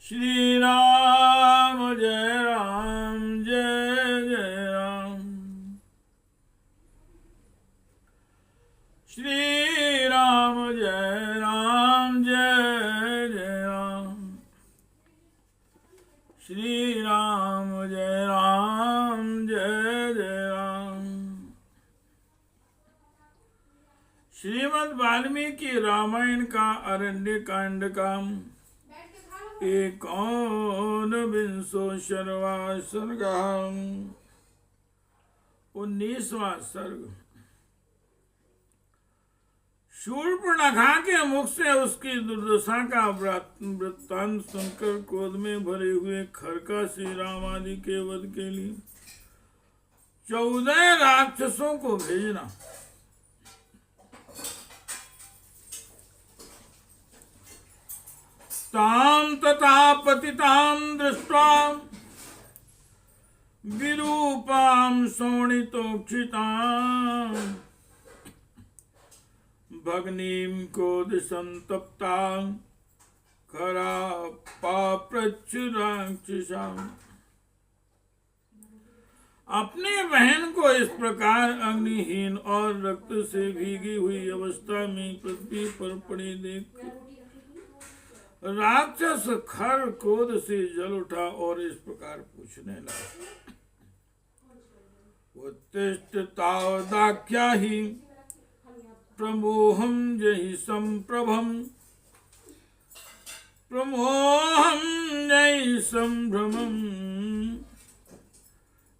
श्री राम जय राम जय जय राम। श्री राम जय राम जय जय राम। श्री राम जय राम जय जय राम। श्रीमद् वाल्मीकि रामायण का अरण्य कांड का 19वां सर्ग 19वां सर्ग। शूर्पणखा के मुख से उसकी दुर्दशा का वृत्तांत सुनकर क्रोध में भरे हुए खरका श्री राम आदि के वध के लिए 14 राक्षसों को भेजना। ताम तथा पतिताम दृष्ट्वा विरूपाम शोणितोक्षिताम भग्नीम क्रोध संतप्ता खरा पाप्रच्युराक्षसाम। अपनी बहन को इस प्रकार अग्निहीन और रक्त से भीगी हुई अवस्था में पृथ्वी पर पड़ी देख राक्षस खर क्रोध से जल उठा और इस प्रकार पूछने लगा। उत्तिष्ठ तावदाख्या ही प्रमोहम जहि संप्रभम प्रमोहम जहि संभ्रमम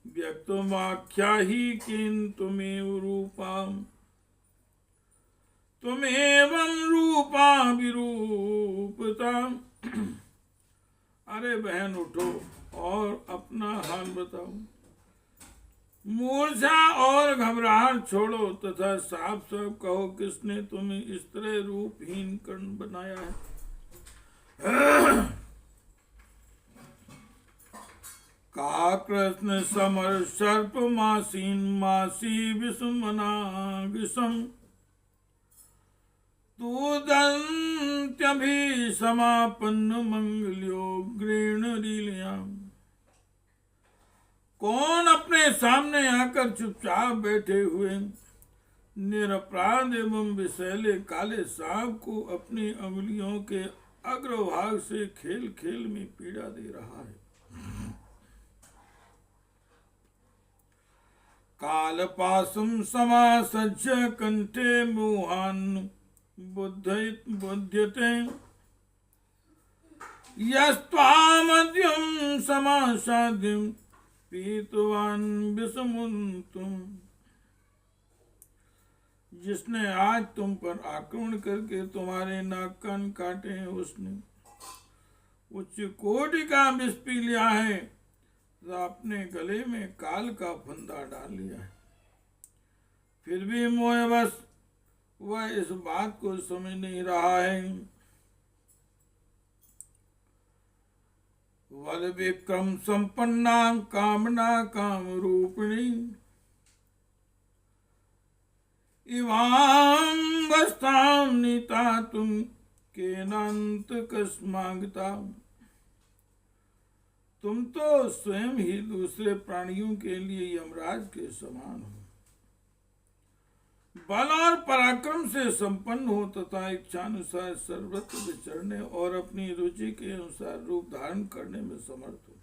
व्यक्तमाख्या ही किंतु में रूपाम तुमेवं रूपा विरूपता। अरे बहन उठो और अपना हाल बताओ। मूर्छा और घबराहट छोड़ो तथा साफ साफ कहो किसने तुम्हें इस तरह रूपहीन कर्ण बनाया है। का कृष्ण समर सर्प मासीन मासी विषमना विषम तूदंत्यभि समापन्न मंगल्यो गृण लीलयाम। कौन अपने सामने आकर चुपचाप बैठे हुए निरपराध एवं विषैले काले सांप को अपनी अंगुलियों के अग्रभाग से खेल खेल में पीड़ा दे रहा है। कालपासम समासज्य कंठे मोहान बुध्यते यस्त्वामद्यं समासाद्यं पीतवान् विषमुन्तुम। जिसने आज तुम पर आक्रमण करके तुम्हारे नाक कान काटे हैं उसने उच्च कोटि का विष पी लिया है, अपने गले में काल का फंदा डाल लिया है। फिर भी मोहवश वह इस बात को समझ नहीं रहा है। वल विक्रम संपन्ना कामना काम रूपिणी इवाम वस्ताम नीता तुम केनांत कस्मागता। तुम तो स्वयं ही दूसरे प्राणियों के लिए यमराज के समान हो। बल और पराक्रम से संपन्न हो तथा इच्छानुसार सर्वत्र विचरने और अपनी रुचि के अनुसार रूप धारण करने में समर्थ हो।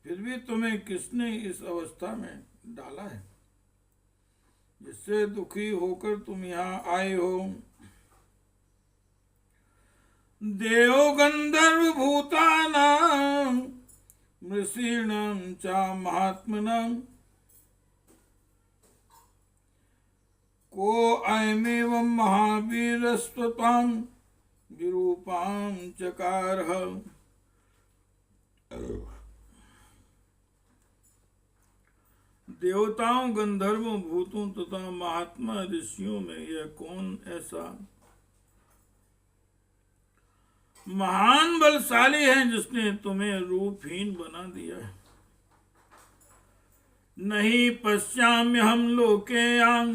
फिर भी तुम्हें किसने इस अवस्था में डाला है जिससे दुखी होकर तुम यहाँ आए हो। देव गंधर्व भूतानां मृषीणां च महात्मनां को अयमेवं महावीरस्त्वतां विरूपां चकारः। देवताओं गंधर्वों भूतों तथा महात्मा ऋषियों में यह कौन ऐसा महान बलशाली है जिसने तुम्हें रूपहीन बना दिया है। नहीं पश्याम्यहं लोकेयां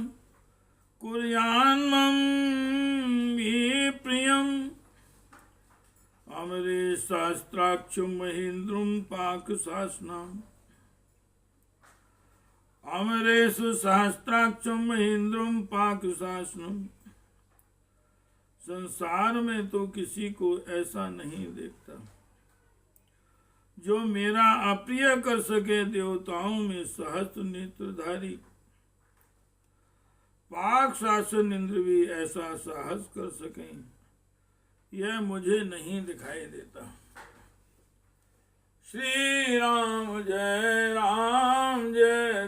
कुर्यान्मं प्रियम् अमरे सहस्त्राक्षं महेन्द्रं पाकशासनम् अमरेषु सहस्त्राक्षं महेन्द्रं पाकशासनम्। संसार में तो किसी को ऐसा नहीं देखता जो मेरा अप्रिय कर सके। देवताओं में सहस्त्र नेत्रधारी पाक शासन इंद्र भी ऐसा साहस कर सकें, यह मुझे नहीं दिखाई देता। श्री राम जय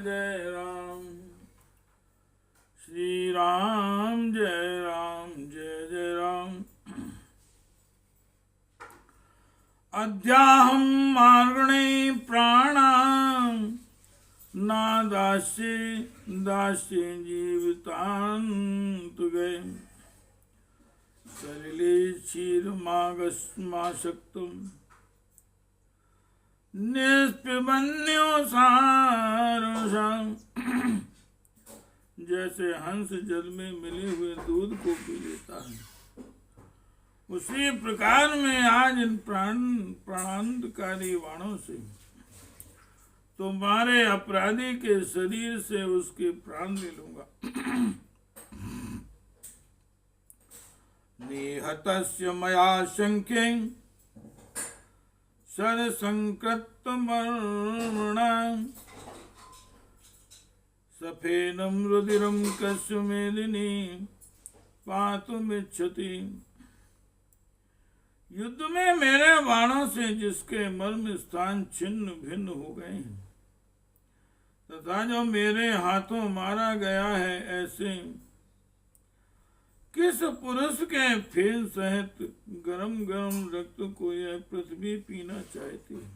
जय राम, श्री राम जय जय राम। अद्याहं मार्गणे प्राणां नादास्ये दास्ये जीवितान्तु गए। सलिले क्षीरमागस्माशक्तम् निष्पिबन्यो सारसाम्। जैसे हंस जल में मिले हुए दूध को पी लेता है, उसी प्रकार में आज इन प्राणांतकारी वाणों से तुम्हारे अपराधी के शरीर से उसके प्राण ले लूंगा। निहतस्य मया शंखे सरसंकृतमर्मणा सफेनं रुधिरं कस्य मेदिनी पातुमिच्छति। युद्ध में मेरे बाणों से जिसके मर्म स्थान छिन्न भिन्न हो गए हैं तथा जो मेरे हाथों मारा गया है, ऐसे किस पुरुष के फेन सहित गरम गरम रक्त को यह पृथ्वी पीना चाहती है।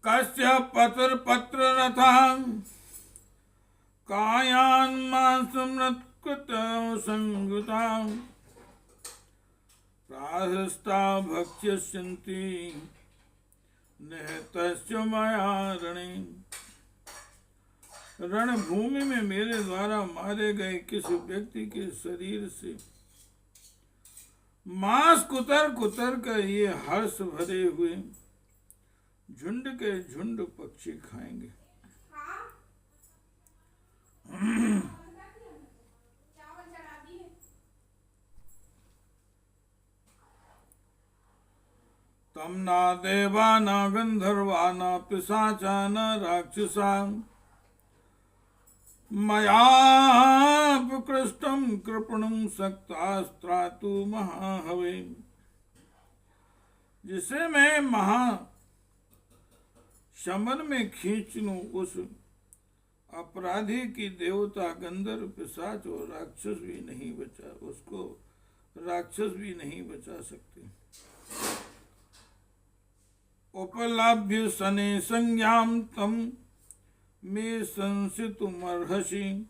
कस्य पत्र पत्र रथा कायान मांसमृतकृत संगता प्राहस्ता भक्ष्यन्ति निहतस्य मया रणे। रणभूमि में मेरे द्वारा मारे गए किस व्यक्ति के शरीर से मांस कुतर कुतर कर ये हर्ष भरे हुए झुंड के झुंड पक्षी खाएंगे। तम ना देवा ना गंधर्वा ना पिशाचा न राक्षसा मयापकृष्टं कृपणं सक्तास्त्रातु महाहवे। जिसे मैं महा शमन में खींच लूं, उस अपराधी की देवता गंधर्व पिशाच और राक्षस भी नहीं बचा, उसको राक्षस भी नहीं बचा सकते। उपलभ्य सने संज्ञाम तम मे संसितुमर्हसि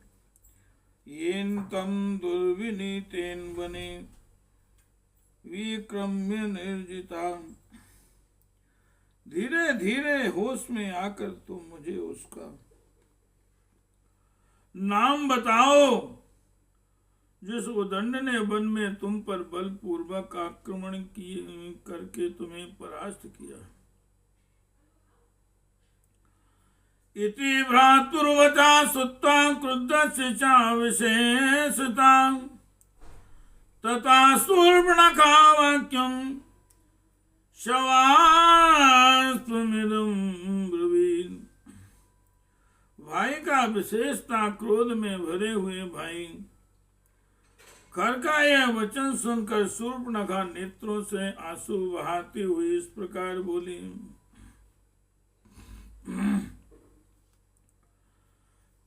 येन तम दुर्विनीतेन वने विक्रम्य निर्जिता। धीरे धीरे होश में आकर तुम मुझे उसका नाम बताओ जिस उदंड ने वन में तुम पर बलपूर्वक आक्रमण करके तुम्हें परास्त किया। इति भ्रातुर्वचा सुत्वा क्रुद्धस्य च विशेषता तथा शूर्पणखा वाक्यं शवास्त्वमिदं ब्रवीत्। भाई का विशेषता क्रोध में भरे हुए भाई खर का यह वचन सुनकर शूर्पणखा नेत्रों से आंसू बहाती हुई इस प्रकार बोली।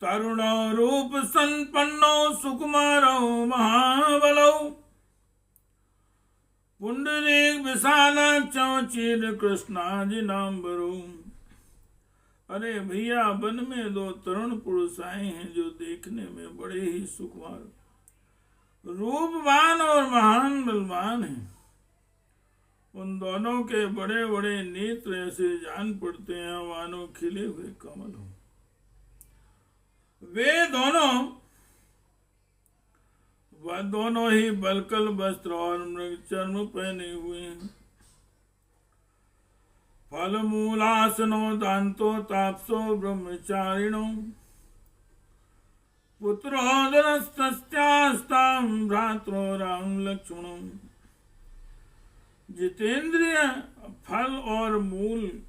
तरुणो रूप संपन्नो सुकुमारो महाबलो पुंडरीक विशालाक्षो चिर कृष्णाजिनांबरो। अरे भैया, वन में दो तरुण पुरुष आए हैं जो देखने में बड़े ही सुकुमार, रूपवान और महान बलवान हैं। उन दोनों के बड़े बड़े नेत्र ऐसे जान पड़ते हैं मानो खिले हुए कमल हो। वे दोनों वह दोनों ही बलकल वस्त्र और मृग चर्म पहने हुए हैं। फल मूलासनो दांतो तापसो ब्रह्मचारिणो पुत्रो धनस्तस्यास्तां भ्रातरो राम लक्ष्मणो। जितेंद्रिय फल और मूल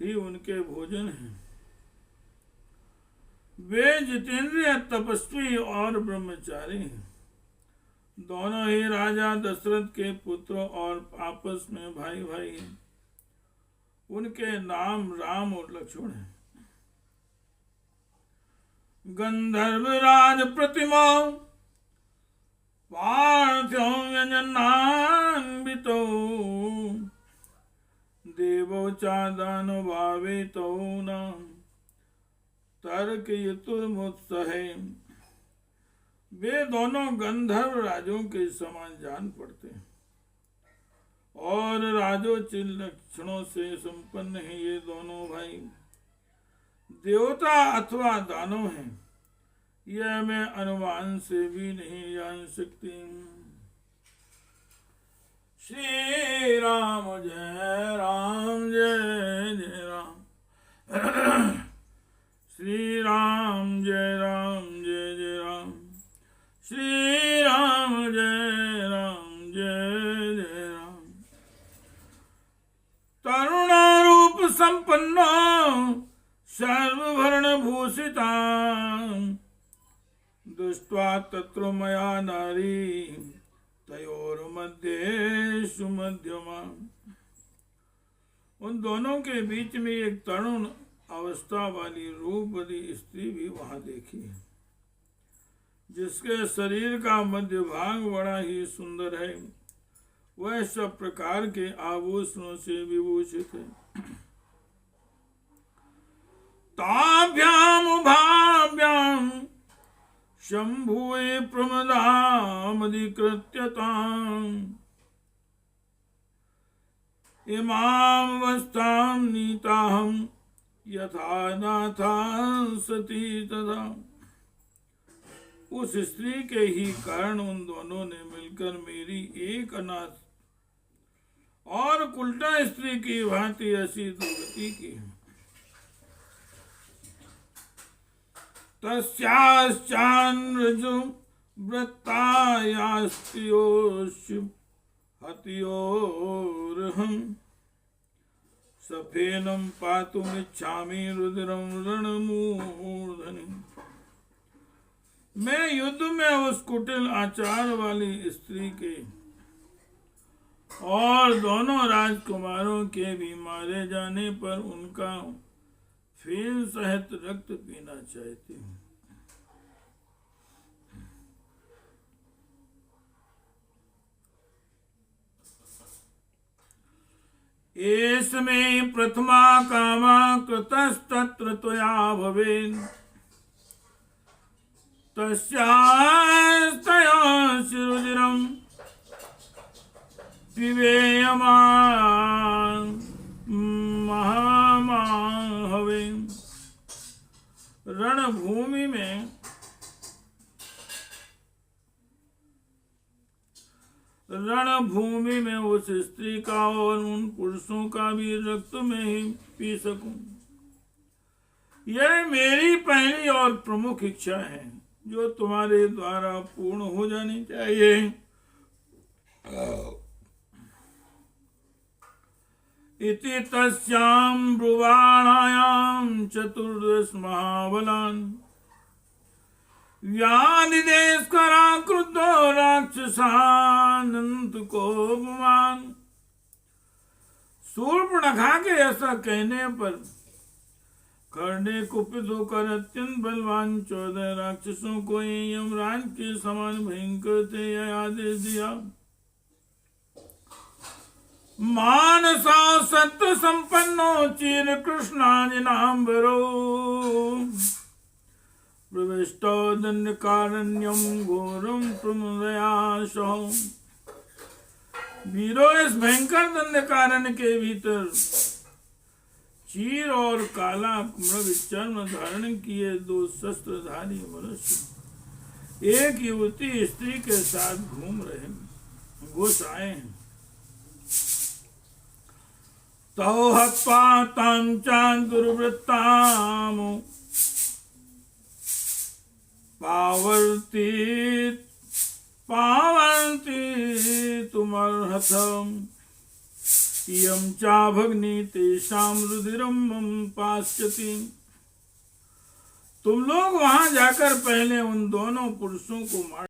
ही उनके भोजन हैं। वे जितेंद्रिय तपस्वी और ब्रह्मचारी हैं। दोनों ही राजा दशरथ के पुत्र और आपस में भाई भाई हैं। उनके नाम राम और लक्ष्मण हैं। गंधर्व राज प्रतिमा पार्थ्यो व्यंजनान्वितो देवो चादानुभावितो न तर्कयितुमुत्सहे। वे दोनों गंधर्व राजों के समान जान पड़ते हैं और राजोचित लक्षणों से संपन्न है। ये दोनों भाई देवता अथवा दानव हैं, यह मैं अनुमान से भी नहीं जान सकती। श्री राम जय राम जय जय राम। श्री राम जय राम जय जय राम। श्री राम जय राम जय जय राम। तरुणारूप संपन्ना सर्वभरण भूषिता दृष्ट्वा तत्र मया नारी तयोर्मध्ये मध्यमा। उन दोनों के बीच में एक तरुण अवस्था वाली रूपवती स्त्री भी वहां देखी है, जिसके शरीर का मध्य भाग बड़ा ही सुंदर है। वह सब प्रकार के आभूषणों से विभूषित है। ताभ्याम भाभ्याम शंभुवे प्रमदामधिकृत्यताम् इमाम अवस्थां नीताहं यथा नाथा सती तथा। उस स्त्री के ही कारण उन दोनों ने मिलकर मेरी एक अनाथ और कुल्टा स्त्री की भांति ऐसी दुर्गति की। तस्याश्चान्रजु वृत्तायास्त्योषु हत्योरहं सफेनं पातुमिच्छामि रुद्रं रणमूर्धनि। मैं युद्ध में उस कुटिल आचार वाली स्त्री के और दोनों राजकुमारों के भी मारे जाने पर उनका फेन सहित रक्त पीना चाहती हूँ। एष मे प्रथमा कामा कृतस्तत्र त्वया भवेन् तस्यास्तया शिरुजिरं पिबेयमान् महामाहवे। रणभूमि में उस स्त्री का और उन पुरुषों का भी रक्त में ही पी सकूं, यह मेरी पहली और प्रमुख इच्छा है, जो तुम्हारे द्वारा पूर्ण हो जानी चाहिए। इति तस्यां ब्रुवाणायां चतुर्दश महाबलान् व्यानिदेशकरा क्रुद्धो राक्षसानंत कोपमान। शूर्पणखा के ऐसा कहने पर करने कुपित होकर अत्यंत बलवान 14 राक्षसों को यमराज के समान भयंकर थे यह आदेश दिया। मानसा सत्य संपन्नो चीर कृष्णाजिनाम्बरो प्रविष्टो दंडकारण्यम घोरम प्रमुदयाशो। वीरों, इस भयंकर दंडकारण्य के भीतर चीर और काला मृग चर्म धारण किए 2 शस्त्रधारी मनुष्य एक युवती स्त्री के साथ घूम रहे घुस आए हैं। तौ हत्वा तां चां दुर्वृत्ताम् पावन्ति तुमर्हथम् इयं चा भग्नि तेषां रुधिरं पास्यति। तुम लोग वहां जाकर पहले उन दोनों पुरुषों को मार